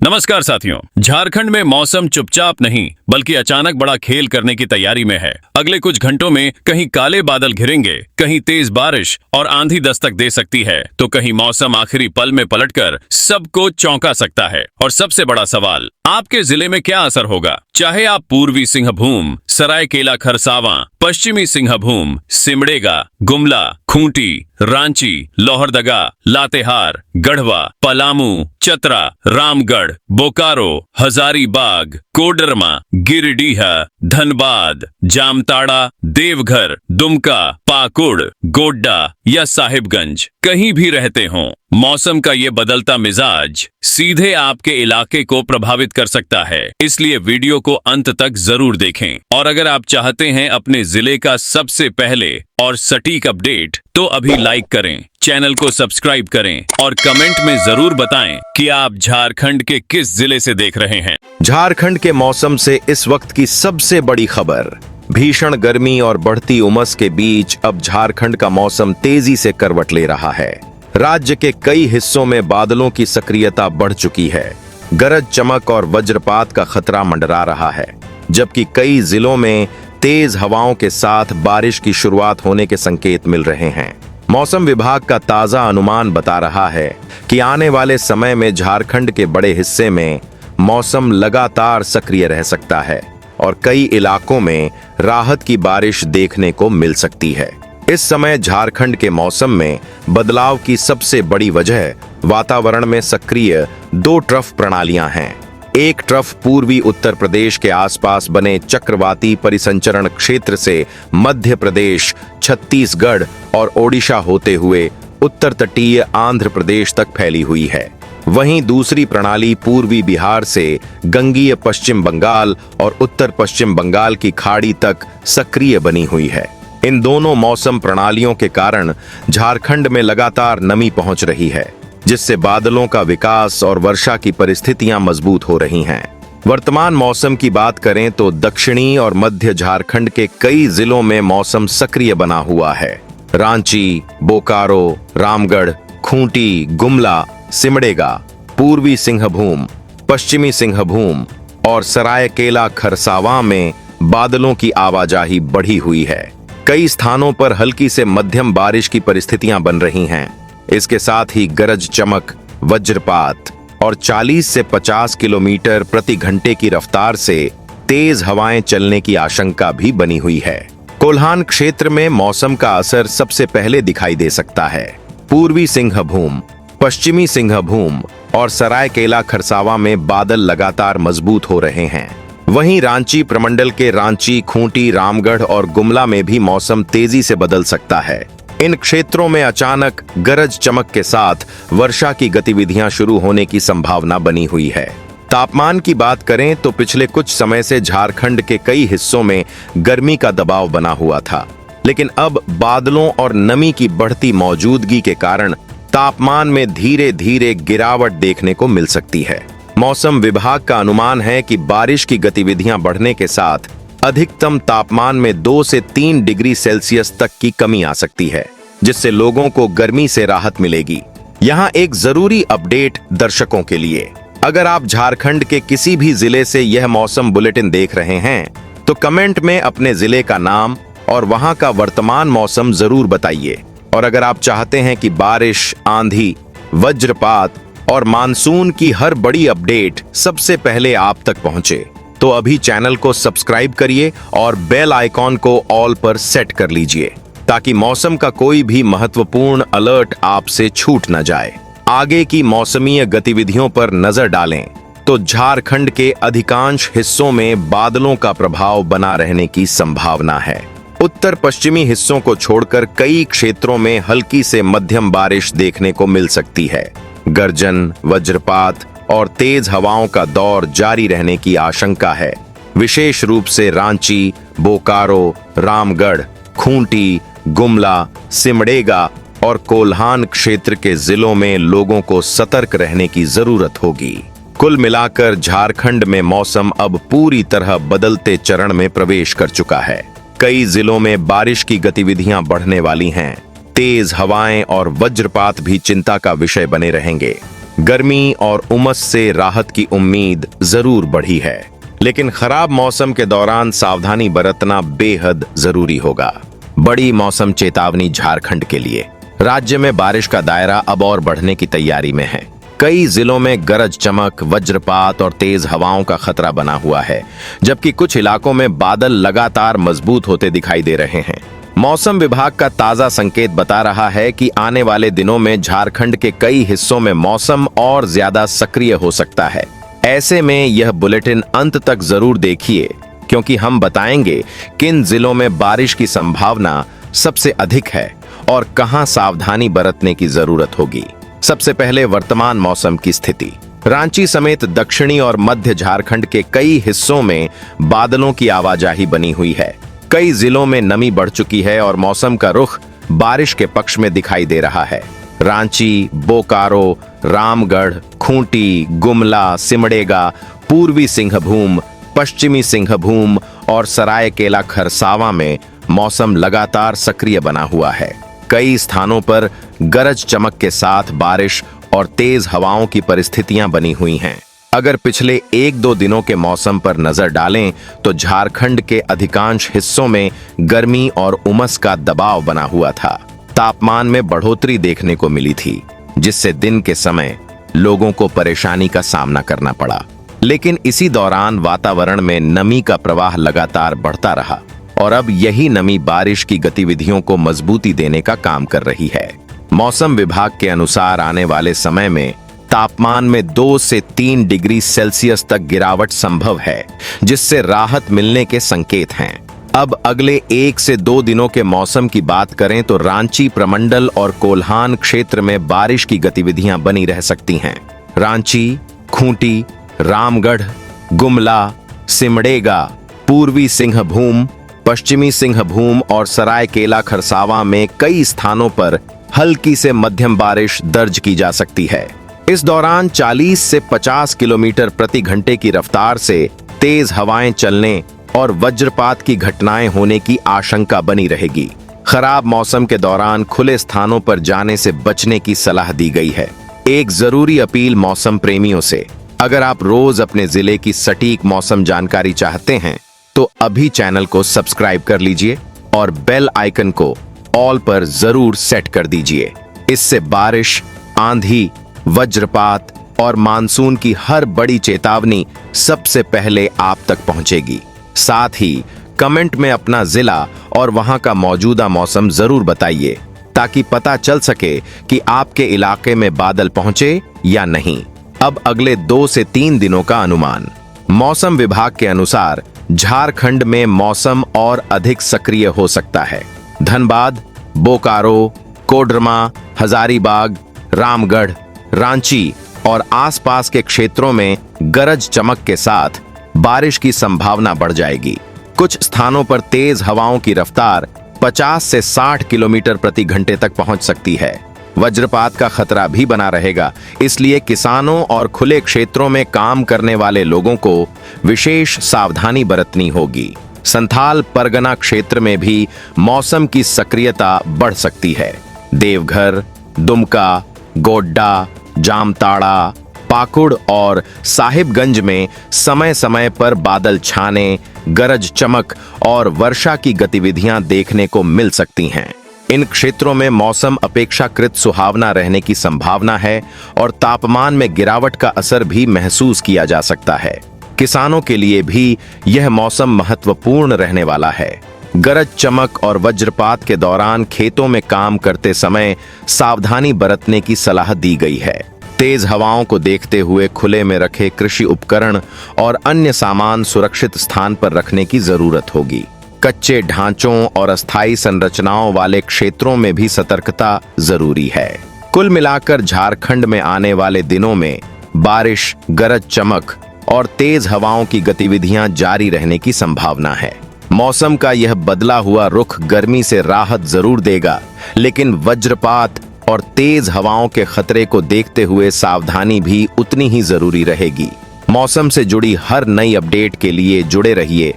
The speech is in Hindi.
नमस्कार साथियों। झारखंड में मौसम चुपचाप नहीं बल्कि अचानक बड़ा खेल करने की तैयारी में है। अगले कुछ घंटों में कहीं काले बादल घिरेंगे, कहीं तेज बारिश और आंधी दस्तक दे सकती है, तो कहीं मौसम आखिरी पल में पलटकर सबको चौंका सकता है। और सबसे बड़ा सवाल, आपके जिले में क्या असर होगा? चाहे आप पूर्वी सिंहभूम, सरायकेला खरसावां, पश्चिमी सिंहभूम, सिमडेगा, गुमला, खूंटी, रांची, लोहरदगा, लातेहार, गढ़वा, पलामू, चतरा, रामगढ़, बोकारो, हजारीबाग, कोडरमा, गिरिडीह, धनबाद, जामताड़ा, देवघर, दुमका, पाकुड़, गोड्डा या साहिबगंज कहीं भी रहते हों, मौसम का ये बदलता मिजाज सीधे आपके इलाके को प्रभावित कर सकता है। इसलिए वीडियो को अंत तक जरूर देखें। और अगर आप चाहते हैं अपने जिले का सबसे पहले और सटीक अपडेट, तो अभी लाइक करें, चैनल को सब्सक्राइब करें और कमेंट में जरूर बताएं कि आप झारखंड के किस जिले से देख रहे हैं। झारखंड के मौसम से इस वक्त की सबसे बड़ी खबर, भीषण गर्मी और बढ़ती उमस के बीच अब झारखंड का मौसम तेजी से करवट ले रहा है। राज्य के कई हिस्सों में बादलों की सक्रियता बढ़ चुकी है। गरज चमक और वज्रपात का खतरा मंडरा रहा है, जबकि कई जिलों में तेज हवाओं के साथ बारिश की शुरुआत होने के संकेत मिल रहे हैं। मौसम विभाग का ताजा अनुमान बता रहा है कि आने वाले समय में झारखंड के बड़े हिस्से में मौसम लगातार सक्रिय रह सकता है और कई इलाकों में राहत की बारिश देखने को मिल सकती है। इस समय झारखंड के मौसम में बदलाव की सबसे बड़ी वजह वातावरण में सक्रिय दो ट्रफ प्रणालियां हैं। एक ट्रफ पूर्वी उत्तर प्रदेश के आसपास बने चक्रवाती परिसंचरण क्षेत्र से मध्य प्रदेश, छत्तीसगढ़ और ओडिशा होते हुए उत्तर तटीय आंध्र प्रदेश तक फैली हुई है। वहीं दूसरी प्रणाली पूर्वी बिहार से गंगीय पश्चिम बंगाल और उत्तर पश्चिम बंगाल की खाड़ी तक सक्रिय बनी हुई है। इन दोनों मौसम प्रणालियों के कारण झारखंड में लगातार नमी पहुंच रही है, जिससे बादलों का विकास और वर्षा की परिस्थितियां मजबूत हो रही हैं। वर्तमान मौसम की बात करें तो दक्षिणी और मध्य झारखंड के कई जिलों में मौसम सक्रिय बना हुआ है। रांची, बोकारो, रामगढ़, खूंटी, गुमला, सिमडेगा, पूर्वी सिंहभूम, पश्चिमी सिंहभूम और सरायकेला खरसावां में बादलों की आवाजाही बढ़ी हुई है। कई स्थानों पर हल्की से मध्यम बारिश की परिस्थितियां बन रही हैं। इसके साथ ही गरज चमक, वज्रपात और 40 से 50 किलोमीटर प्रति घंटे की रफ्तार से तेज हवाएं चलने की आशंका भी बनी हुई है। कोल्हान क्षेत्र में मौसम का असर सबसे पहले दिखाई दे सकता है। पूर्वी सिंहभूम, पश्चिमी सिंहभूम और सरायकेला खरसावां में बादल लगातार मजबूत हो रहे हैं। वहीं रांची प्रमंडल के रांची, खूंटी, रामगढ़ और गुमला में भी मौसम तेजी से बदल सकता है। इन क्षेत्रों में अचानक गरज चमक के साथ वर्षा की गतिविधियां शुरू होने की संभावना बनी हुई है। तापमान की बात करें तो पिछले कुछ समय से झारखंड के कई हिस्सों में गर्मी का दबाव बना हुआ था, लेकिन अब बादलों और नमी की बढ़ती मौजूदगी के कारण तापमान में धीरे धीरे गिरावट देखने को मिल सकती है। मौसम विभाग का अनुमान है कि बारिश की गतिविधियां बढ़ने के साथ अधिकतम तापमान में 2 से 3 डिग्री सेल्सियस तक की कमी आ सकती है, जिससे लोगों को गर्मी से राहत मिलेगी। यहाँ एक जरूरी अपडेट दर्शकों के लिए, अगर आप झारखंड के किसी भी जिले से यह मौसम बुलेटिन देख रहे हैं तो कमेंट में अपने जिले का नाम और वहां का वर्तमान मौसम जरूर बताइए। और अगर आप चाहते हैं कि बारिश, आंधी, वज्रपात और मानसून की हर बड़ी अपडेट सबसे पहले आप तक पहुंचे, तो अभी चैनल को सब्सक्राइब करिए और बेल आइकॉन को ऑल पर सेट कर लीजिए, ताकि मौसम का कोई भी महत्वपूर्ण अलर्ट आपसे छूट न जाए। आगे की मौसमीय गतिविधियों पर नजर डालें तो झारखंड के अधिकांश हिस्सों में बादलों का प्रभाव बना रहने की संभावना है। उत्तर पश्चिमी हिस्सों को छोड़कर कई क्षेत्रों में हल्की से मध्यम बारिश देखने को मिल सकती है। गर्जन, वज्रपात और तेज हवाओं का दौर जारी रहने की आशंका है। विशेष रूप से रांची, बोकारो, रामगढ़, खूंटी, गुमला, सिमडेगा और कोल्हान क्षेत्र के जिलों में लोगों को सतर्क रहने की जरूरत होगी। कुल मिलाकर झारखंड में मौसम अब पूरी तरह बदलते चरण में प्रवेश कर चुका है। कई जिलों में बारिश की गतिविधियां बढ़ने वाली हैं। तेज हवाएं और वज्रपात भी चिंता का विषय बने रहेंगे। गर्मी और उमस से राहत की उम्मीद जरूर बढ़ी है, लेकिन खराब मौसम के दौरान सावधानी बरतना बेहद जरूरी होगा। बड़ी मौसम चेतावनी झारखंड के लिए। राज्य में बारिश का दायरा अब और बढ़ने की तैयारी में है। कई जिलों में गरज चमक, वज्रपात और तेज हवाओं का खतरा बना हुआ है, जबकि कुछ इलाकों में बादल लगातार मजबूत होते दिखाई दे रहे हैं। मौसम विभाग का ताजा संकेत बता रहा है कि आने वाले दिनों में झारखंड के कई हिस्सों में मौसम और ज्यादा सक्रिय हो सकता है। ऐसे में यह बुलेटिन अंत तक जरूर देखिए, क्योंकि हम बताएंगे किन जिलों में बारिश की संभावना सबसे अधिक है और कहां सावधानी बरतने की जरूरत होगी। सबसे पहले वर्तमान मौसम की स्थिति। रांची समेत दक्षिणी और मध्य झारखंड के कई हिस्सों में बादलों की आवाजाही बनी हुई है। कई जिलों में नमी बढ़ चुकी है और मौसम का रुख बारिश के पक्ष में दिखाई दे रहा है। रांची, बोकारो, रामगढ़, खूंटी, गुमला, सिमडेगा, पूर्वी सिंहभूम, पश्चिमी सिंहभूम और सरायकेला खरसावां में मौसम लगातार सक्रिय बना हुआ है। कई स्थानों पर गरज चमक के साथ बारिश और तेज हवाओं की परिस्थितियां बनी हुई हैं। अगर पिछले 1-2 दिनों के मौसम पर नजर डालें तो झारखंड के अधिकांश हिस्सों में गर्मी और उमस का दबाव बना हुआ था। तापमान में बढ़ोतरी देखने को मिली थी, जिससे दिन के समय लोगों को परेशानी का सामना करना पड़ा। लेकिन इसी दौरान वातावरण में नमी का प्रवाह लगातार बढ़ता रहा और अब यही नमी बारिश की गतिविधियों को मजबूती देने का काम कर रही है। मौसम विभाग के अनुसार आने वाले समय में तापमान में 2 से 3 डिग्री सेल्सियस तक गिरावट संभव है, जिससे राहत मिलने के संकेत हैं। अब अगले 1 से 2 दिनों के मौसम की बात करें तो रांची प्रमंडल और कोल्हान क्षेत्र में बारिश की गतिविधियां बनी रह सकती हैं। रांची, खूंटी, रामगढ़, गुमला, सिमडेगा, पूर्वी सिंहभूम, पश्चिमी सिंहभूम और सरायकेला खरसावां में कई स्थानों पर हल्की से मध्यम बारिश दर्ज की जा सकती है। इस दौरान 40 से 50 किलोमीटर प्रति घंटे की रफ्तार से तेज हवाएं चलने और वज्रपात की घटनाएं होने की आशंका बनी रहेगी। खराब मौसम के दौरान खुले स्थानों पर जाने से बचने की सलाह दी गई है। एक जरूरी अपील मौसम प्रेमियों से, अगर आप रोज अपने जिले की सटीक मौसम जानकारी चाहते हैं तो अभी चैनल को सब्सक्राइब कर लीजिए और बेल आइकन को ऑल पर जरूर सेट कर दीजिए। इससे बारिश, आंधी, वज्रपात और मानसून की हर बड़ी चेतावनी सबसे पहले आप तक पहुंचेगी। साथ ही कमेंट में अपना जिला और वहां का मौजूदा मौसम जरूर बताइए, ताकि पता चल सके कि आपके इलाके में बादल पहुंचे या नहीं। अब अगले 2 से 3 दिनों का अनुमान। मौसम विभाग के अनुसार झारखंड में मौसम और अधिक सक्रिय हो सकता है। धनबाद, बोकारो, कोडरमा, हजारीबाग, रामगढ़, रांची और आसपास के क्षेत्रों में गरज चमक के साथ बारिश की संभावना बढ़ जाएगी। कुछ स्थानों पर तेज हवाओं की रफ्तार 50 से 60 किलोमीटर प्रति घंटे तक पहुंच सकती है। वज्रपात का खतरा भी बना रहेगा, इसलिए किसानों और खुले क्षेत्रों में काम करने वाले लोगों को विशेष सावधानी बरतनी होगी। संथाल परगना क्षेत्र में भी मौसम की सक्रियता बढ़ सकती है। देवघर, दुमका, गोड्डा, जामताड़ा, पाकुड़ और साहिबगंज में समय समय पर बादल छाने, गरज चमक और वर्षा की गतिविधियां देखने को मिल सकती हैं। इन क्षेत्रों में मौसम अपेक्षाकृत सुहावना रहने की संभावना है और तापमान में गिरावट का असर भी महसूस किया जा सकता है। किसानों के लिए भी यह मौसम महत्वपूर्ण रहने वाला है। गरज चमक और वज्रपात के दौरान खेतों में काम करते समय सावधानी बरतने की सलाह दी गई है। तेज हवाओं को देखते हुए खुले में रखे कृषि उपकरण और अन्य सामान सुरक्षित स्थान पर रखने की जरूरत होगी। कच्चे ढांचों और अस्थायी संरचनाओं वाले क्षेत्रों में भी सतर्कता जरूरी है। कुल मिलाकर झारखंड में आने वाले दिनों में बारिश, गरज चमक और तेज हवाओं की गतिविधियां जारी रहने की संभावना है। मौसम का यह बदला हुआ रुख गर्मी से राहत जरूर देगा, लेकिन वज्रपात और तेज हवाओं के खतरे को देखते हुए सावधानी भी उतनी ही जरूरी रहेगी। मौसम से जुड़ी हर नई अपडेट के लिए जुड़े रहिए